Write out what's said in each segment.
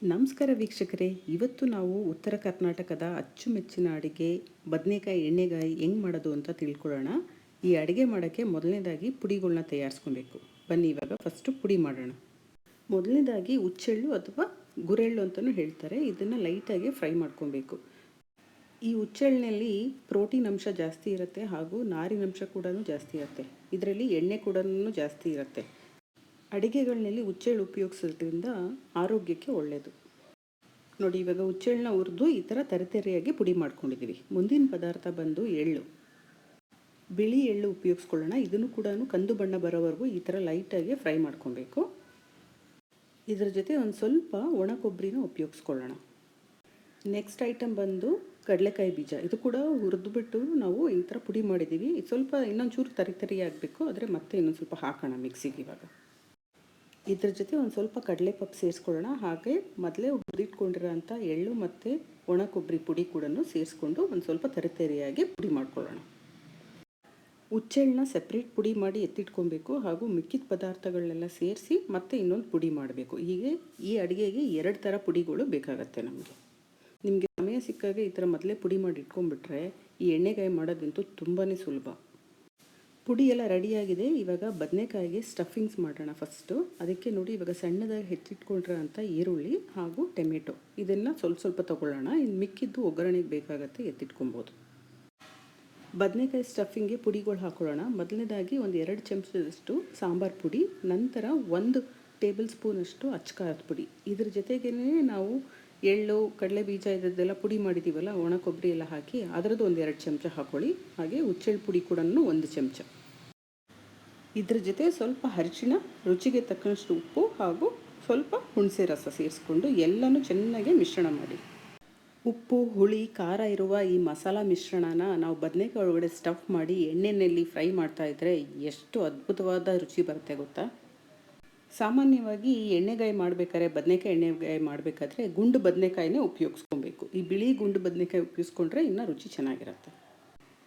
ನಮಸ್ಕಾರ ವೀಕ್ಷಕರೇ, ಇವತ್ತು ನಾವು ಉತ್ತರ ಕರ್ನಾಟಕದ ಅಚ್ಚುಮೆಚ್ಚಿನ ಅಡುಗೆ ಬದನೆಕಾಯಿ ಎಣ್ಣೆಗಾಯಿ ಹೆಂಗೆ ಮಾಡೋದು ಅಂತ ತಿಳ್ಕೊಳ್ಳೋಣ. ಈ ಅಡುಗೆ ಮಾಡೋಕ್ಕೆ ಮೊದಲನೇದಾಗಿ ಪುಡಿಗಳನ್ನ ತಯಾರಿಸ್ಕೊಬೇಕು. ಬನ್ನಿ ಇವಾಗ ಫಸ್ಟು ಪುಡಿ ಮಾಡೋಣ. ಮೊದಲನೇದಾಗಿ ಹುಚ್ಚೆಳ್ಳು ಅಥವಾ ಗುರೆಳ್ಳು ಅಂತಲೂ ಹೇಳ್ತಾರೆ. ಇದನ್ನು ಲೈಟಾಗಿ ಫ್ರೈ ಮಾಡ್ಕೊಬೇಕು. ಈ ಹುಚ್ಚೆಳ್ಳಿನಲ್ಲಿ ಪ್ರೋಟೀನ್ ಅಂಶ ಜಾಸ್ತಿ ಇರುತ್ತೆ ಹಾಗೂ ನಾರಿನಂಶ ಕೂಡ ಜಾಸ್ತಿ ಇರುತ್ತೆ. ಇದರಲ್ಲಿ ಎಣ್ಣೆ ಕೂಡ ಜಾಸ್ತಿ ಇರುತ್ತೆ. ಅಡುಗೆಗಳಲ್ಲಿ ಹುಚ್ಚೆಳ್ಳು ಉಪಯೋಗಿಸೋದ್ರಿಂದ ಆರೋಗ್ಯಕ್ಕೆ ಒಳ್ಳೆಯದು. ನೋಡಿ, ಇವಾಗ ಹುಚ್ಚೆಳ್ಳನ್ನ ಹುರಿದು ಈ ಥರ ತರಿತರಿಯಾಗಿ ಪುಡಿ ಮಾಡ್ಕೊಂಡಿದ್ದೀವಿ. ಮುಂದಿನ ಪದಾರ್ಥ ಬಂದು ಎಳ್ಳು. ಬಿಳಿ ಎಳ್ಳು ಉಪಯೋಗಿಸ್ಕೊಳ್ಳೋಣ. ಇದನ್ನು ಕೂಡ ಕಂದು ಬಣ್ಣ ಬರೋವರೆಗೂ ಈ ಥರ ಲೈಟಾಗಿ ಫ್ರೈ ಮಾಡ್ಕೊಬೇಕು. ಇದರ ಜೊತೆ ಒಂದು ಸ್ವಲ್ಪ ಒಣ ಕೊಬ್ಬರಿನ ಉಪಯೋಗಿಸ್ಕೊಳ್ಳೋಣ. ನೆಕ್ಸ್ಟ್ ಐಟಮ್ ಬಂದು ಕಡಲೆಕಾಯಿ ಬೀಜ. ಇದು ಕೂಡ ಹುರಿದ್ಬಿಟ್ಟು ನಾವು ಈ ಥರ ಪುಡಿ ಮಾಡಿದ್ದೀವಿ. ಇದು ಸ್ವಲ್ಪ ಇನ್ನೊಂಚೂರು ತರಿ ಆಗಬೇಕು, ಆದರೆ ಮತ್ತೆ ಇನ್ನೊಂದು ಸ್ವಲ್ಪ ಹಾಕೋಣ ಮಿಕ್ಸಿಗೆ. ಇವಾಗ ಇದ್ರ ಜೊತೆ ಒಂದು ಸ್ವಲ್ಪ ಕಡಲೆಪಪ್ಪು ಸೇರಿಸ್ಕೊಳ್ಳೋಣ. ಹಾಗೆ ಮೊದಲೇ ಹುರಿದಿಟ್ಕೊಂಡಿರೋ ಅಂಥ ಎಳ್ಳು ಮತ್ತು ಒಣ ಕೊಬ್ಬರಿ ಪುಡಿ ಕೂಡ ಸೇರಿಸ್ಕೊಂಡು ಒಂದು ಸ್ವಲ್ಪ ತರಿಯಾಗಿ ಪುಡಿ ಮಾಡ್ಕೊಳ್ಳೋಣ. ಹುಚ್ಚೆಳ್ಳನ್ನ ಸಪ್ರೇಟ್ ಪುಡಿ ಮಾಡಿ ಎತ್ತಿಟ್ಕೊಬೇಕು ಹಾಗೂ ಮಿಕ್ಕಿದ ಪದಾರ್ಥಗಳನ್ನೆಲ್ಲ ಸೇರಿಸಿ ಮತ್ತೆ ಇನ್ನೊಂದು ಪುಡಿ ಮಾಡಬೇಕು. ಹೀಗೆ ಈ ಅಡುಗೆಗೆ 2 ಥರ ಪುಡಿಗಳು ಬೇಕಾಗತ್ತೆ ನಮಗೆ. ನಿಮಗೆ ಸಮಯ ಸಿಕ್ಕಾಗ ಈ ಥರ ಮೊದಲೇ ಪುಡಿ ಮಾಡಿ ಇಟ್ಕೊಂಡ್ಬಿಟ್ರೆ ಈ ಎಣ್ಣೆಗಾಯಿ ಮಾಡೋದಂತೂ ತುಂಬಾ ಸುಲಭ. ಪುಡಿ ಎಲ್ಲ ರೆಡಿಯಾಗಿದೆ. ಇವಾಗ ಬದನೆಕಾಯಿಗೆ ಸ್ಟಫಿಂಗ್ಸ್ ಮಾಡೋಣ ಫಸ್ಟು. ಅದಕ್ಕೆ ನೋಡಿ, ಇವಾಗ ಸಣ್ಣದಾಗಿ ಹೆಚ್ಚಿಟ್ಕೊಂಡ್ರೆ ಅಂತ ಈರುಳ್ಳಿ ಹಾಗೂ ಟೊಮೆಟೊ ಇದನ್ನು ಸ್ವಲ್ಪ ತೊಗೊಳ್ಳೋಣ. ಇನ್ನು ಮಿಕ್ಕಿದ್ದು ಒಗ್ಗರಣೆಗೆ ಬೇಕಾಗತ್ತೆ, ಎತ್ತಿಟ್ಕೊಬೋದು. ಬದನೆಕಾಯಿ ಸ್ಟಫಿಂಗ್ಗೆ ಪುಡಿಗಳು ಹಾಕೊಳ್ಳೋಣ. ಮೊದಲನೇದಾಗಿ ಒಂದು 2 ಚಮಚದಷ್ಟು ಸಾಂಬಾರು ಪುಡಿ, ನಂತರ 1 ಟೇಬಲ್ ಸ್ಪೂನಷ್ಟು ಅಚ್ಚಕಾರದ ಪುಡಿ. ಇದ್ರ ಜೊತೆಗೇ ನಾವು ಎಳ್ಳು, ಕಡಲೆ ಬೀಜ ಇದೆಲ್ಲ ಪುಡಿ ಮಾಡಿದ್ದೀವಲ್ಲ, ಒಣ ಕೊಬ್ಬರಿ ಎಲ್ಲ ಹಾಕಿ ಅದರದ್ದು ಒಂದು 2 ಚಮಚ ಹಾಕೊಳ್ಳಿ. ಹಾಗೆ ಹುಚ್ಚೆಳ್ಳು ಪುಡಿ ಕೂಡ 1 ಚಮಚ. ಇದ್ರ ಜೊತೆ ಸ್ವಲ್ಪ ಅರಿಶಿಣ, ರುಚಿಗೆ ತಕ್ಕಷ್ಟು ಉಪ್ಪು ಹಾಗೂ ಸ್ವಲ್ಪ ಹುಣಸೆ ರಸ ಸೇರಿಸ್ಕೊಂಡು ಎಲ್ಲನೂ ಚೆನ್ನಾಗಿ ಮಿಶ್ರಣ ಮಾಡಿ. ಉಪ್ಪು, ಹುಳಿ, ಖಾರ ಇರುವ ಈ ಮಸಾಲ ಮಿಶ್ರಣನ ನಾವು ಬದನೆಕಾಯಿ ಒಳಗಡೆ ಸ್ಟಫ್ ಮಾಡಿ ಎಣ್ಣೆಯಲ್ಲಿ ಫ್ರೈ ಮಾಡ್ತಾಯಿದ್ರೆ ಎಷ್ಟು ಅದ್ಭುತವಾದ ರುಚಿ ಬರುತ್ತೆ ಗೊತ್ತಾ. ಸಾಮಾನ್ಯವಾಗಿ ಎಣ್ಣೆಗಾಯಿ ಮಾಡಬೇಕಾದ್ರೆ, ಬದನೆಕಾಯಿ ಎಣ್ಣೆಗಾಯಿ ಮಾಡಬೇಕಾದ್ರೆ ಗುಂಡು ಬದನೆಕಾಯಿನೇ ಉಪಯೋಗಿಸ್ಕೊಬೇಕು. ಈ ಬಿಳಿ ಗುಂಡು ಬದನೆಕಾಯಿ ಉಪಯೋಗಿಸ್ಕೊಂಡ್ರೆ ಇನ್ನೂ ರುಚಿ ಚೆನ್ನಾಗಿರುತ್ತೆ.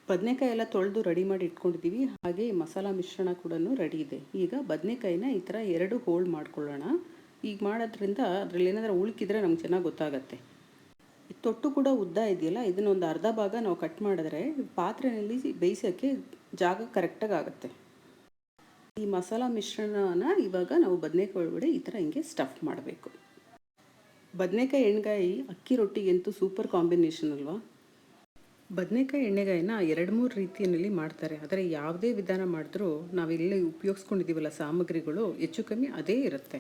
ಬದನೆಕಾಯಿ ಎಲ್ಲ ತೊಳೆದು ರೆಡಿ ಮಾಡಿ ಇಟ್ಕೊಂಡಿದ್ದೀವಿ. ಹಾಗೆ ಮಸಾಲ ಮಿಶ್ರಣ ಕೂಡ ರೆಡಿ ಇದೆ. ಈಗ ಬದನೆಕಾಯಿನ ಈ ಥರ 2 ಹೋಲ್ ಮಾಡ್ಕೊಳ್ಳೋಣ. ಈಗ ಮಾಡೋದ್ರಿಂದ ಅದರಲ್ಲಿ ಏನಾದರೂ ಉಳುಕಿದ್ರೆ ನಮ್ಗೆ ಚೆನ್ನಾಗಿ ಗೊತ್ತಾಗತ್ತೆ. ತೊಟ್ಟು ಕೂಡ ಉದ್ದ ಇದೆಯಲ್ಲ, ಇದನ್ನೊಂದು ಅರ್ಧ ಭಾಗ ನಾವು ಕಟ್ ಮಾಡಿದ್ರೆ ಪಾತ್ರೆಯಲ್ಲಿ ಬೇಯಿಸೋಕ್ಕೆ ಜಾಗ ಕರೆಕ್ಟಾಗಿ ಆಗುತ್ತೆ. ಈ ಮಸಾಲ ಮಿಶ್ರಣನ ಇವಾಗ ನಾವು ಬದನೆಕಾಯಿ ಒಳಗಡೆ ಈ ಥರ ಹಿಂಗೆ ಸ್ಟಫ್ ಮಾಡಬೇಕು. ಬದನೆಕಾಯಿ ಎಣ್ಣೆಗಾಯಿ ಅಕ್ಕಿ ರೊಟ್ಟಿಗಂತೂ ಸೂಪರ್ ಕಾಂಬಿನೇಷನ್ ಅಲ್ವಾ. ಬದನೆಕಾಯಿ ಎಣ್ಣೆಗಾಯಿನ 2-3 ರೀತಿಯಲ್ಲಿ ಮಾಡ್ತಾರೆ. ಆದರೆ ಯಾವುದೇ ವಿಧಾನ ಮಾಡಿದ್ರೂ ನಾವಿಲ್ಲಿ ಉಪಯೋಗಿಸ್ಕೊಂಡಿದ್ದೀವಲ್ಲ ಸಾಮಗ್ರಿಗಳು ಹೆಚ್ಚು ಕಮ್ಮಿ ಅದೇ ಇರುತ್ತೆ.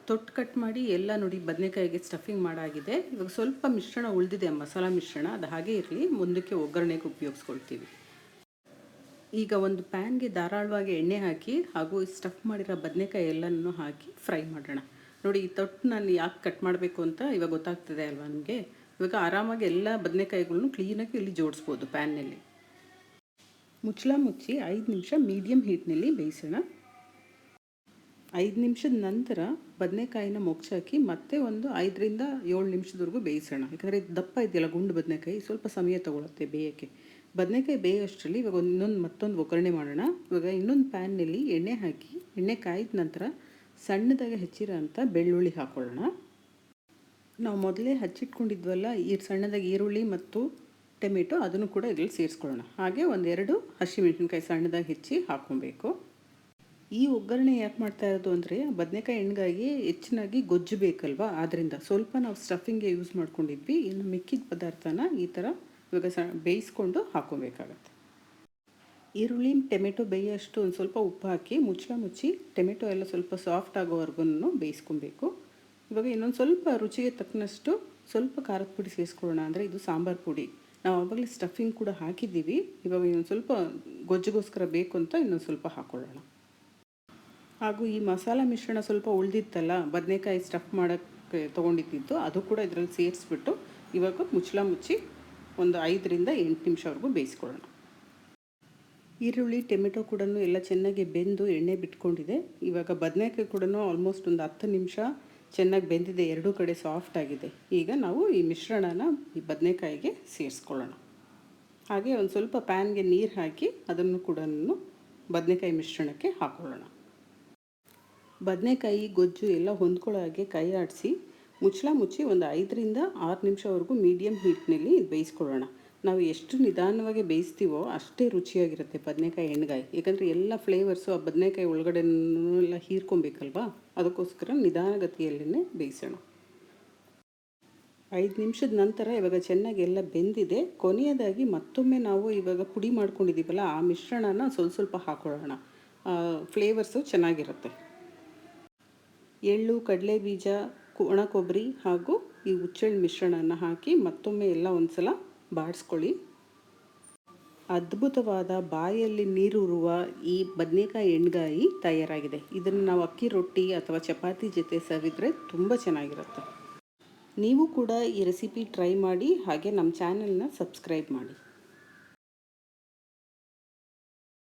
ತೊಟ್ಟು ಕಟ್ ಮಾಡಿ ಎಲ್ಲ ನೋಡಿ ಬದನೆಕಾಯಿಗೆ ಸ್ಟಫಿಂಗ್ ಮಾಡಾಗಿದೆ. ಇವಾಗ ಸ್ವಲ್ಪ ಮಿಶ್ರಣ ಉಳಿದಿದೆ, ಮಸಾಲ ಮಿಶ್ರಣ, ಅದು ಹಾಗೆ ಇರಲಿ, ಮುಂದಕ್ಕೆ ಒಗ್ಗರಣೆಗೆ ಉಪಯೋಗಿಸ್ಕೊಳ್ತೀವಿ. ಈಗ ಒಂದು ಪ್ಯಾನ್ಗೆ ಧಾರಾಳವಾಗಿ ಎಣ್ಣೆ ಹಾಕಿ ಹಾಗೂ ಸ್ಟಫ್ ಮಾಡಿರೋ ಬದನೆಕಾಯಿ ಎಲ್ಲನೂ ಹಾಕಿ ಫ್ರೈ ಮಾಡೋಣ. ನೋಡಿ, ಈ ತೊಟ್ಟು ನಾನು ಯಾಕೆ ಕಟ್ ಮಾಡಬೇಕು ಅಂತ ಇವಾಗ ಗೊತ್ತಾಗ್ತದೆ ಅಲ್ವಾ ನಿಮಗೆ. ಇವಾಗ ಆರಾಮಾಗಿ ಎಲ್ಲ ಬದನೆಕಾಯಿಗಳನ್ನೂ ಕ್ಲೀನಾಗಿ ಇಲ್ಲಿ ಜೋಡಿಸ್ಬೋದು ಪ್ಯಾನ್ನಲ್ಲಿ. ಮುಚ್ಚಳ ಮುಚ್ಚಿ 5 ನಿಮಿಷ ಮೀಡಿಯಮ್ ಹೀಟ್ನಲ್ಲಿ ಬೇಯಿಸೋಣ. 5 ನಿಮಿಷದ ನಂತರ ಬದನೆಕಾಯಿನ ಮುಚ್ಚಾಕಿ ಮತ್ತೆ ಒಂದು 5ರಿಂದ 7 ನಿಮಿಷದವರೆಗೂ ಬೇಯಿಸೋಣ. ಯಾಕಂದರೆ ದಪ್ಪ ಇದೆಯಲ್ಲ ಗುಂಡು ಬದನೆಕಾಯಿ, ಸ್ವಲ್ಪ ಸಮಯ ತೊಗೊಳುತ್ತೆ ಬೇಯೋಕ್ಕೆ. ಬದನೆಕಾಯಿ ಬೇಯೋಷ್ಟರಲ್ಲಿ ಇವಾಗ ಮತ್ತೊಂದು ಒಗ್ಗರಣೆ ಮಾಡೋಣ. ಇವಾಗ ಇನ್ನೊಂದು ಪ್ಯಾನ್ನಲ್ಲಿ ಎಣ್ಣೆ ಹಾಕಿ, ಎಣ್ಣೆ ಕಾಯ್ದ ನಂತರ ಸಣ್ಣದಾಗಿ ಹೆಚ್ಚಿರೋ ಅಂಥ ಬೆಳ್ಳುಳ್ಳಿ ಹಾಕ್ಕೊಳ್ಳೋಣ. ನಾವು ಮೊದಲೇ ಹಚ್ಚಿಟ್ಕೊಂಡಿದ್ವಲ್ಲ ಈ ಸಣ್ಣದಾಗಿ ಈರುಳ್ಳಿ ಮತ್ತು ಟೊಮೆಟೊ, ಅದನ್ನು ಕೂಡ ಇದರಲ್ಲಿ ಸೇರಿಸ್ಕೊಳ್ಳೋಣ. ಹಾಗೆ 1-2 ಹಸಿಮೆಣಸಿನ್ಕಾಯಿ ಸಣ್ಣದಾಗಿ ಹೆಚ್ಚಿ ಹಾಕ್ಕೊಬೇಕು. ಈ ಒಗ್ಗರಣೆ ಯಾಕೆ ಮಾಡ್ತಾ ಇರೋದು ಅಂದರೆ ಬದನೆಕಾಯಿ ಎಣ್ಣೆಗಾಯಿಗೆ ಹೆಚ್ಚಿನಾಗಿ ಗೊಜ್ಜು ಬೇಕಲ್ವಾ, ಆದ್ದರಿಂದ ಸ್ವಲ್ಪ ನಾವು ಸ್ಟಫಿಂಗ್ಗೆ ಯೂಸ್ ಮಾಡ್ಕೊಂಡಿದ್ವಿ. ಇನ್ನು ಮಿಕ್ಕಿದ ಪದಾರ್ಥನ ಈ ಥರ ಇವಾಗ ಬೇಯಿಸ್ಕೊಂಡು ಹಾಕ್ಕೊಬೇಕಾಗತ್ತೆ. ಈರುಳ್ಳಿ ಟೊಮೆಟೊ ಬೇಯೋಷ್ಟು ಒಂದು ಸ್ವಲ್ಪ ಉಪ್ಪು ಹಾಕಿ ಮುಚ್ಚಳ ಮುಚ್ಚಿ ಟೊಮೆಟೊ ಎಲ್ಲ ಸ್ವಲ್ಪ ಸಾಫ್ಟ್ ಆಗೋವರೆಗೂ ಬೇಯಿಸ್ಕೊಬೇಕು. ಇವಾಗ ಇನ್ನೊಂದು ಸ್ವಲ್ಪ ರುಚಿಗೆ ತಕ್ಕನಷ್ಟು ಸ್ವಲ್ಪ ಖಾರದ ಪುಡಿ ಸೇರಿಸ್ಕೊಳ್ಳೋಣ. ಅಂದರೆ ಇದು ಸಾಂಬಾರು ಪುಡಿ, ನಾವು ಆವಾಗಲೇ ಸ್ಟಫಿಂಗ್ ಕೂಡ ಹಾಕಿದ್ದೀವಿ. ಇವಾಗ ಇನ್ನೊಂದು ಸ್ವಲ್ಪ ಗೊಜ್ಜಿಗೋಸ್ಕರ ಬೇಕು ಅಂತ ಇನ್ನೊಂದು ಸ್ವಲ್ಪ ಹಾಕ್ಕೊಳ್ಳೋಣ. ಹಾಗೂ ಈ ಮಸಾಲ ಮಿಶ್ರಣ ಸ್ವಲ್ಪ ಉಳಿದಿತ್ತಲ್ಲ, ಬದನೆಕಾಯಿ ಸ್ಟಫ್ ಮಾಡೋಕ್ಕೆ ತೊಗೊಂಡಿದ್ದು, ಅದು ಕೂಡ ಇದರಲ್ಲಿ ಸೇರಿಸ್ಬಿಟ್ಟು ಇವಾಗ ಮುಚ್ಚಳ ಮುಚ್ಚಿ ಒಂದು 5ರಿಂದ 8 ನಿಮಿಷವರೆಗೂ ಬೇಯಿಸ್ಕೊಳ್ಳೋಣ. ಈರುಳ್ಳಿ ಟೊಮೆಟೊ ಕೂಡ ಎಲ್ಲ ಚೆನ್ನಾಗಿ ಬೆಂದು ಎಣ್ಣೆ ಬಿಟ್ಕೊಂಡಿದೆ. ಇವಾಗ ಬದನೆಕಾಯಿ ಕೂಡ ಆಲ್ಮೋಸ್ಟ್ ಒಂದು 10 ನಿಮಿಷ ಚೆನ್ನಾಗಿ ಬೆಂದಿದೆ, 2 ಕಡೆ ಸಾಫ್ಟ್ ಆಗಿದೆ. ಈಗ ನಾವು ಈ ಮಿಶ್ರಣನ ಈ ಬದನೆಕಾಯಿಗೆ ಸೇರಿಸ್ಕೊಳ್ಳೋಣ. ಹಾಗೆ ಒಂದು ಸ್ವಲ್ಪ ಪ್ಯಾನ್ಗೆ ನೀರು ಹಾಕಿ ಅದನ್ನು ಕೂಡ ಬದನೆಕಾಯಿ ಮಿಶ್ರಣಕ್ಕೆ ಹಾಕ್ಕೊಳ್ಳೋಣ. ಬದನೆಕಾಯಿ ಗೊಜ್ಜು ಎಲ್ಲ ಹೊಂದ್ಕೊಳ್ಳೋ ಹಾಗೆ ಕೈ ಆಡಿಸಿ ಮುಚ್ಚಳ ಮುಚ್ಚಿ ಒಂದು 5ರಿಂದ 6 ನಿಮಿಷವರೆಗೂ ಮೀಡಿಯಮ್ ಹೀಟ್ನಲ್ಲಿ ಬೇಯಿಸ್ಕೊಳ್ಳೋಣ. ನಾವು ಎಷ್ಟು ನಿಧಾನವಾಗಿ ಬೇಯಿಸ್ತೀವೋ ಅಷ್ಟೇ ರುಚಿಯಾಗಿರುತ್ತೆ ಬದನೇಕಾಯಿ ಎಣ್ಗಾಯಿ. ಯಾಕಂದರೆ ಎಲ್ಲ ಫ್ಲೇವರ್ಸು ಆ ಬದನೇಕಾಯಿ ಒಳಗಡೆನೆಲ್ಲ ಹೀರ್ಕೊಬೇಕಲ್ವಾ, ಅದಕ್ಕೋಸ್ಕರ ನಿಧಾನಗತಿಯಲ್ಲೇ ಬೇಯಿಸೋಣ. 5 ನಿಮಿಷದ ನಂತರ ಇವಾಗ ಚೆನ್ನಾಗಿ ಎಲ್ಲ ಬೆಂದಿದೆ. ಕೊನೆಯದಾಗಿ ಮತ್ತೊಮ್ಮೆ ನಾವು ಇವಾಗ ಪುಡಿ ಮಾಡ್ಕೊಂಡಿದ್ದೀವಲ್ಲ, ಆ ಮಿಶ್ರಣನ ಸ್ವಲ್ಪ ಹಾಕೊಳ್ಳೋಣ. ಫ್ಲೇವರ್ಸು ಚೆನ್ನಾಗಿರುತ್ತೆ. ಎಳ್ಳು, ಕಡಲೆ ಬೀಜ, ಒಣ ಕೊಬ್ಬರಿ ಹಾಗೂ ಈ ಹುಚ್ಚೆಳ್ಳು ಮಿಶ್ರಣನ ಹಾಕಿ ಮತ್ತೊಮ್ಮೆ ಎಲ್ಲ ಒಂದ್ಸಲ ಬಾಡಿಸ್ಕೊಳ್ಳಿ. ಅದ್ಭುತವಾದ ಬಾಯಲ್ಲಿ ನೀರೂರುವ ಈ ಬದನೇಕಾಯಿ ಎಣ್ಗಾಯಿ ತಯಾರಾಗಿದೆ. ಇದನ್ನು ನಾವು ಅಕ್ಕಿ ರೊಟ್ಟಿ ಅಥವಾ ಚಪಾತಿ ಜೊತೆ ಸವಿದ್ರೆ ತುಂಬ ಚೆನ್ನಾಗಿರುತ್ತೆ. ನೀವು ಕೂಡ ಈ ರೆಸಿಪಿ ಟ್ರೈ ಮಾಡಿ, ಹಾಗೆ ನಮ್ಮ ಚಾನಲ್ನ ಸಬ್ಸ್ಕ್ರೈಬ್ ಮಾಡಿ.